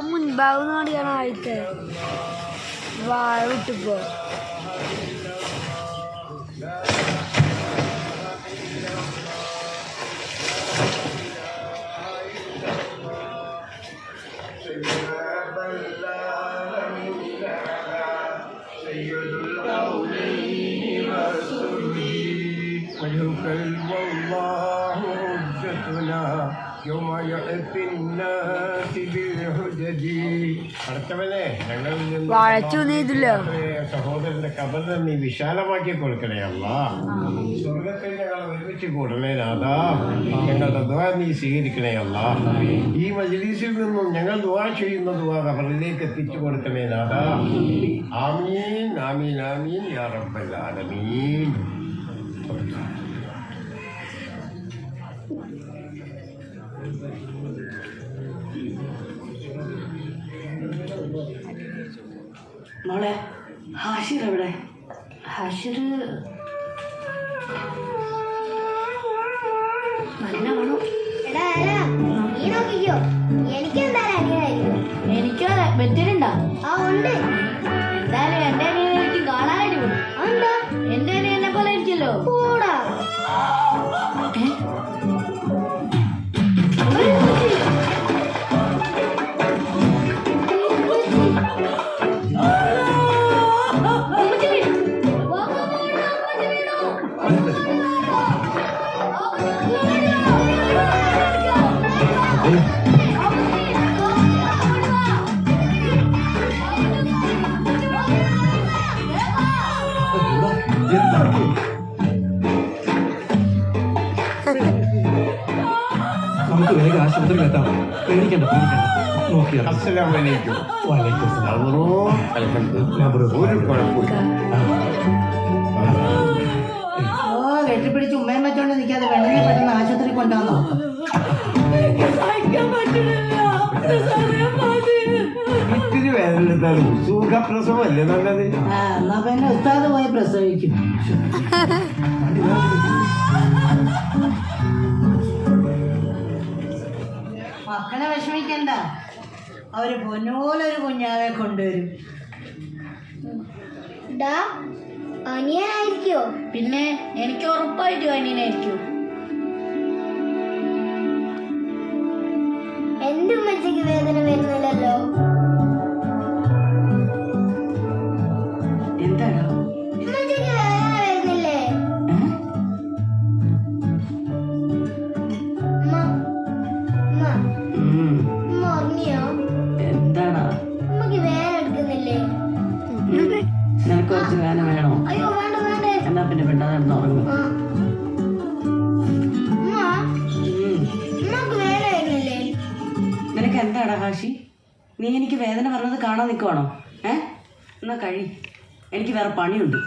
മുൻഭാഗം ആയിട്ട് വാഴ വിട്ടിപ്പോ സഹോദരന്റെ കബറിനെ നീ വിശാലമാക്കി കൊടുക്കണേ അല്ലാ. സ്വർഗത്തിൽ ഞങ്ങൾ ഒരുമിച്ച് കൂടണേ നാഥാ. ഞങ്ങളുടെ ദുആ നീ സ്വീകരിക്കണേ അല്ലാ. ഈ മജ്‌ലിസിൽ നിന്നും ഞങ്ങൾ ദുആ ചെയ്യുന്ന ദുആ കബറിലേക്ക് എത്തിച്ചു കൊടുക്കണേ നാഥാ. ആമീൻ ആമീൻ ആമീൻ യാ റബ്ബൽ ആലമീൻ. മോളെ ഹാഷിർ എവിടെ? ഹാഷിർ എനിക്കോ വെറ്റിലുണ്ടോ? ഉണ്ട്. എന്തായാലും എന്റെ അനിയനെ എനിക്ക് കാണാനായിട്ട് വിടും. എന്റെ അനിയനെ പോലെ ഇരിക്കല്ലോ. നമുക്ക് വേഗം ആശുപത്രിയിൽ എത്താം. പേടിക്കണ്ട നോക്കിയാൽ. അസ്സലാമു അലൈക്കും. വലൈക്കും സലാം. ഒരു കുഴപ്പമില്ല. കെട്ടിപ്പിടിച്ച് ഉമ്മയും വെച്ചോണ്ട് നിൽക്കാതെ വെള്ളി പെട്ടെന്ന് ആശുപത്രി കൊണ്ടുവന്നോ? ഇത്തിരി വേദനെടുത്താലും സുഖപ്രസവമല്ലേ നല്ലത്? എന്നാ പിന്നെ ഉസ്താദ് പോയി പ്രസവിക്കും. മക്കളെ വിഷമിക്കണ്ട, അവര് പൊന്നോലൊരു കുഞ്ഞാവെ കൊണ്ടുവരും. അനിയനായിരിക്കോ? പിന്നെ എനിക്ക് ഉറപ്പായിട്ടും അനിയനായിരിക്കോ. എന്റെ ഉമ്മച്ചക്ക് വേദന വരുന്നില്ലല്ലോ. എന്താണോ ഉമ്മച്ചക്ക് വേദന വരുന്നില്ലേ? ഉമ്മ ഉറങ്ങിയോ? എന്താണോ ഉമ്മക്ക് വേദന എടുക്കുന്നില്ലേ? നിനക്ക് കുറച്ച് വേദന വേണോ? അയ്യോ വേണ്ട വേണ്ട. എന്നാ പിന്നെ പെട്ടെന്ന് ഉറങ്ങും. ഉമ്മക്ക് വേദന വരുന്നില്ലേ? നിനക്ക് എന്താടാ ഹാഷി? നീ എനിക്ക് വേദന പറഞ്ഞത് കാണാൻ നിൽക്കുവാണോ? എന്നാ എനിക്ക് വേറെ പണിയുണ്ട്.